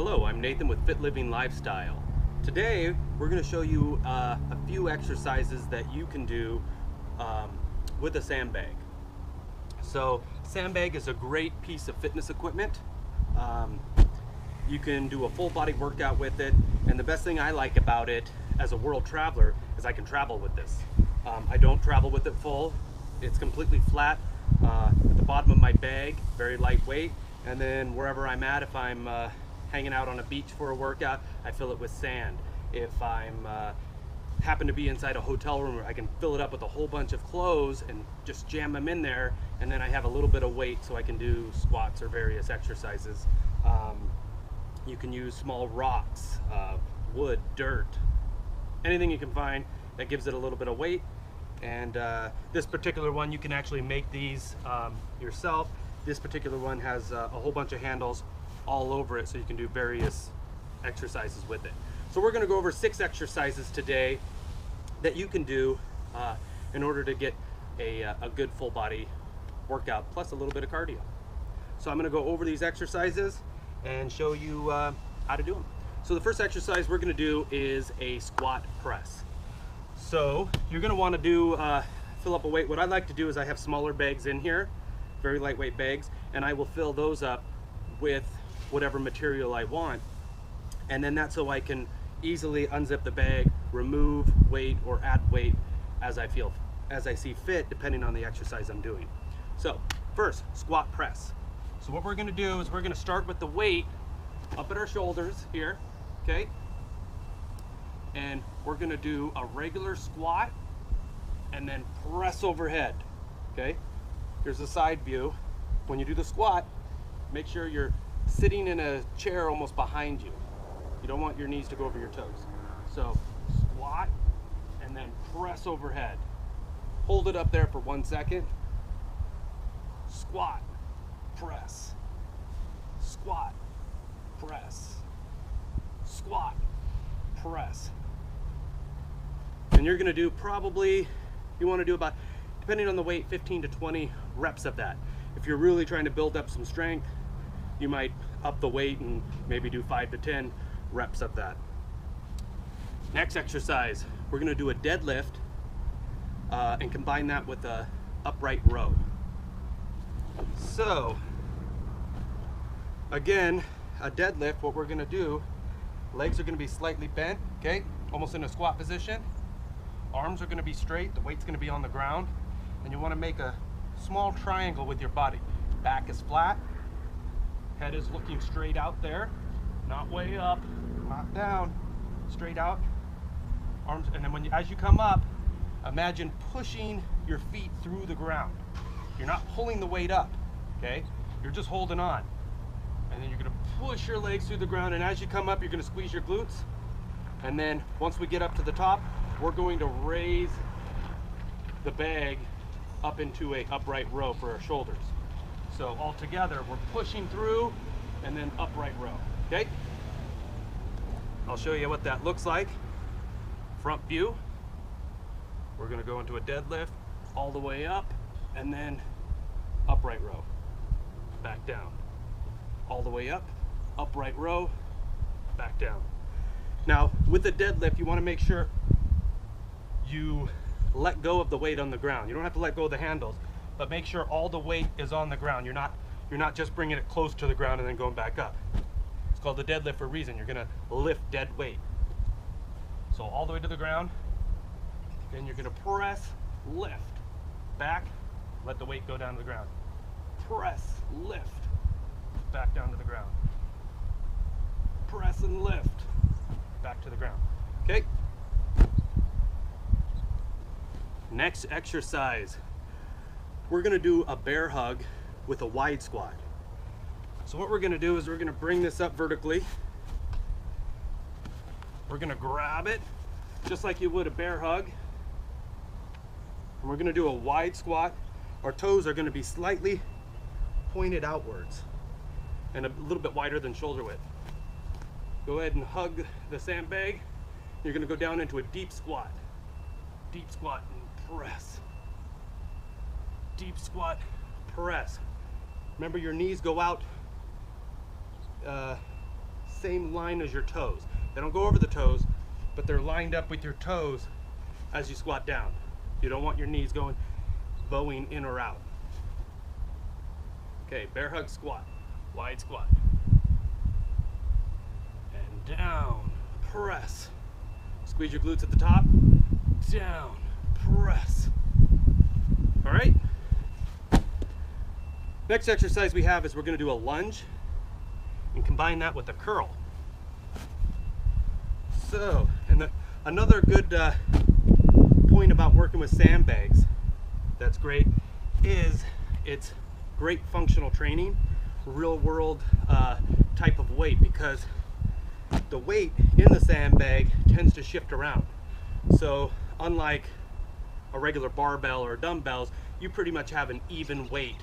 Hello, I'm Nathan with Fit Living Lifestyle. Today we're going to show you a few exercises that you can do with a sandbag. So sandbag is a great piece of fitness equipment. You can do a full body workout with it, and the best thing I like about it as a world traveler is I can travel with this. I don't travel with it full. It's completely flat at the bottom of my bag, very lightweight, and then wherever I'm at, if I'm hanging out on a beach for a workout, I fill it with sand. If I'm happen to be inside a hotel room, I can fill it up with a whole bunch of clothes and just jam them in there, and then I have a little bit of weight so I can do squats or various exercises. You can use small rocks, wood, dirt, anything you can find that gives it a little bit of weight. And this particular one, you can actually make these yourself. This particular one has a whole bunch of handles all over it, so you can do various exercises with it. So we're going to go over 6 exercises today that you can do in order to get a good full body workout plus a little bit of cardio. So I'm going to go over these exercises and show you how to do them. So the first exercise we're going to do is a squat press. So you're going to want to do fill up a weight. What I like to do is I have smaller bags in here, very lightweight bags, and I will fill those up with whatever material I want, and then that's so I can easily unzip the bag, remove weight or add weight as I see fit, depending on the exercise I'm doing. So first, squat press. So what we're going to do is we're going to start with the weight up at our shoulders here, okay? And we're going to do a regular squat and then press overhead, okay? Here's the side view. When you do the squat, make sure you're sitting in a chair almost behind you. You don't want your knees to go over your toes. So squat and then press overhead. Hold it up there for 1 second. Squat, press, squat, press, squat, press. And you're gonna do probably, you wanna do about, depending on the weight, 15 to 20 reps of that. If you're really trying to build up some strength, you might up the weight and maybe do 5 to 10 reps of that. Next exercise, we're gonna do a deadlift and combine that with a upright row. So, again, a deadlift, what we're gonna do, legs are gonna be slightly bent, okay? Almost in a squat position. Arms are gonna be straight, the weight's gonna be on the ground, and you wanna make a small triangle with your body. Back is flat, head is looking straight out there, not way up, not down, straight out. Arms, and then as you come up, imagine pushing your feet through the ground. You're not pulling the weight up, okay? You're just holding on. And then you're gonna push your legs through the ground, and as you come up, you're gonna squeeze your glutes. And then once we get up to the top, we're going to raise the bag up into a upright row for our shoulders. So all together, we're pushing through and then upright row, okay? I'll show you what that looks like. Front view. We're gonna go into a deadlift all the way up and then upright row, back down. All the way up, upright row, back down. Now, with the deadlift, you wanna make sure you let go of the weight on the ground. You don't have to let go of the handles, but make sure all the weight is on the ground. You're not just bringing it close to the ground and then going back up. It's called the deadlift for a reason. You're gonna lift dead weight. So all the way to the ground, then you're gonna press, lift, back, let the weight go down to the ground. Press, lift, back down to the ground. Press and lift, back to the ground, okay? Next exercise, we're gonna do a bear hug with a wide squat. So what we're gonna do is we're gonna bring this up vertically. We're gonna grab it just like you would a bear hug. And we're gonna do a wide squat. Our toes are gonna be slightly pointed outwards and a little bit wider than shoulder width. Go ahead and hug the sandbag. You're gonna go down into a deep squat. Deep squat and press. Deep squat, press. Remember, your knees go out same line as your toes. They don't go over the toes, but they're lined up with your toes as you squat down. You don't want your knees bowing in or out. Okay, bear hug squat, wide squat. And down, press. Squeeze your glutes at the top, down, press. All right? Next exercise we have is we're gonna do a lunge and combine that with a curl. So, and another good point about working with sandbags that's great is it's great functional training, real world type of weight, because the weight in the sandbag tends to shift around. So unlike a regular barbell or dumbbells, you pretty much have an even weight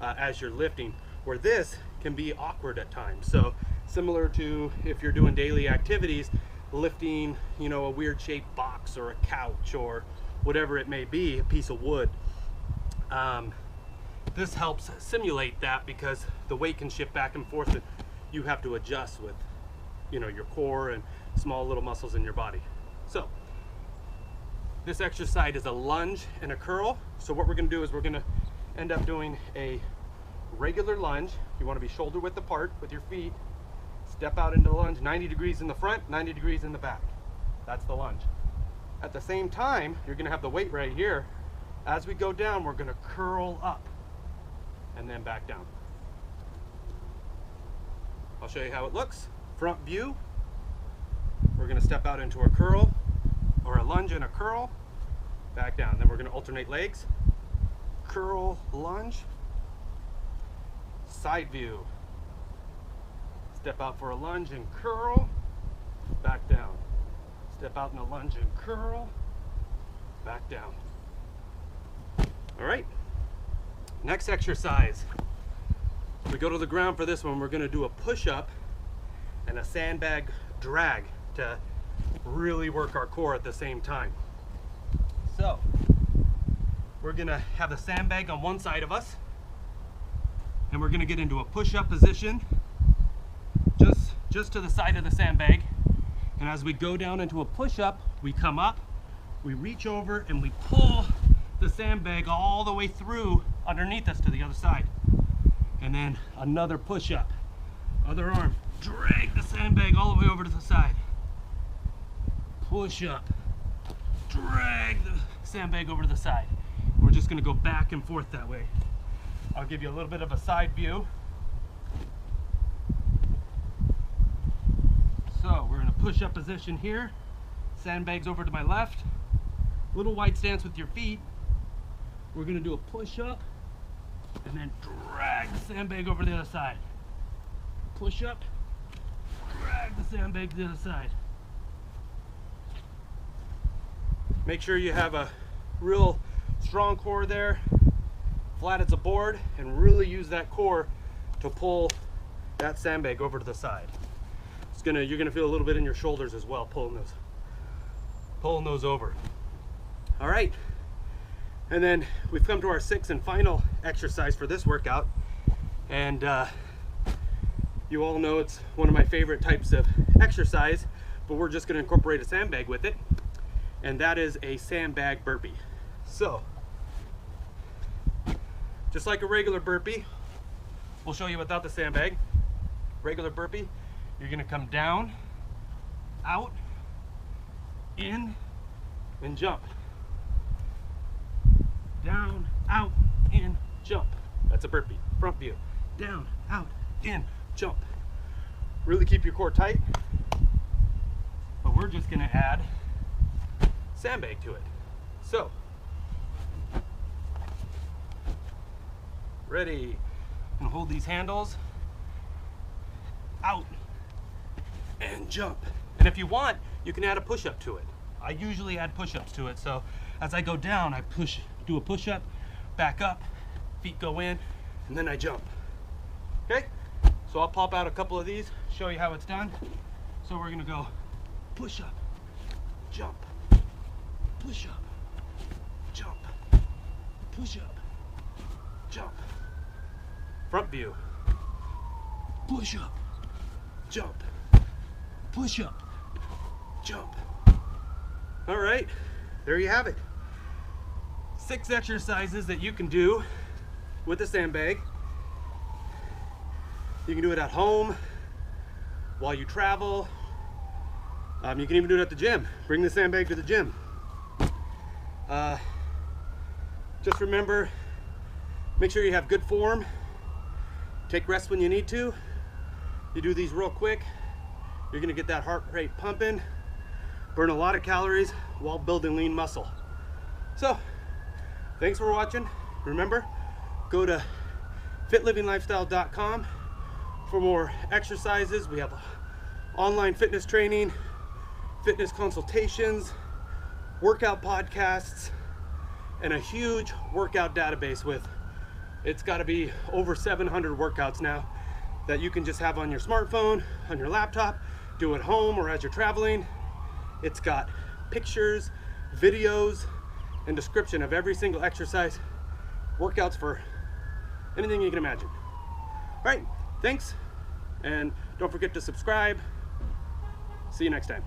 as you're lifting, where this can be awkward at times. So similar to if you're doing daily activities, lifting, you know, a weird shaped box or a couch or whatever it may be, a piece of wood. This helps simulate that because the weight can shift back and forth and you have to adjust with, you know, your core and small little muscles in your body. So this exercise is a lunge and a curl. So what we're gonna do is we're gonna end up doing a regular lunge. You wanna be shoulder width apart with your feet. Step out into the lunge, 90 degrees in the front, 90 degrees in the back. That's the lunge. At the same time, you're gonna have the weight right here. As we go down, we're gonna curl up and then back down. I'll show you how it looks. Front view, we're gonna step out into a curl or a lunge and a curl, back down. Then we're gonna alternate legs, curl, lunge, side view. Step out for a lunge and curl, back down. Step out in a lunge and curl, back down. All right, next exercise. We go to the ground for this one. We're gonna do a push-up and a sandbag drag to really work our core at the same time. So, we're gonna have the sandbag on one side of us, and we're gonna get into a push-up position, just to the side of the sandbag. And as we go down into a push-up, we come up, we reach over, and we pull the sandbag all the way through underneath us to the other side. And then another push-up, other arm, drag the sandbag all the way over to the side. Push up, drag the sandbag over to the side. We're just gonna go back and forth that way. I'll give you a little bit of a side view. So we're in a push-up position here. Sandbags over to my left. Little wide stance with your feet. We're gonna do a push-up and then drag the sandbag over to the other side. Push up, drag the sandbag to the other side. Make sure you have a real strong core there, flat as a board, and really use that core to pull that sandbag over to the side. You're gonna feel a little bit in your shoulders as well, pulling those over. All right, and then we've come to our sixth and final exercise for this workout, and you all know it's one of my favorite types of exercise, but we're just gonna incorporate a sandbag with it, and that is a sandbag burpee. So, just like a regular burpee, we'll show you without the sandbag. Regular burpee, you're gonna come down, out, in, and jump. Down, out, in, jump. That's a burpee, front view. Down, out, in, jump. Really keep your core tight, but we're just gonna add sandbag to it. So, ready, and hold these handles, out, and jump. And if you want, you can add a push-up to it. I usually add push-ups to it, so as I go down, I do a push-up, back up, feet go in, and then I jump. Okay? So I'll pop out a couple of these, show you how it's done. So we're gonna go push-up, jump, push-up, jump, push-up, jump. Front view, push-up, jump, push up, jump. All right, there you have it. 6 exercises that you can do with a sandbag. You can do it at home, while you travel. You can even do it at the gym. Bring the sandbag to the gym. Just remember, make sure you have good form. Take rest when you need to. You do these real quick, you're gonna get that heart rate pumping, burn a lot of calories while building lean muscle. So, thanks for watching. Remember, go to fitlivinglifestyle.com for more exercises. We have online fitness training, fitness consultations, workout podcasts, and a huge workout database with, it's got to be over 700 workouts now that you can just have on your smartphone, on your laptop, do at home or as you're traveling. It's got pictures, videos, and description of every single exercise, workouts for anything you can imagine. All right, thanks, and don't forget to subscribe. See you next time.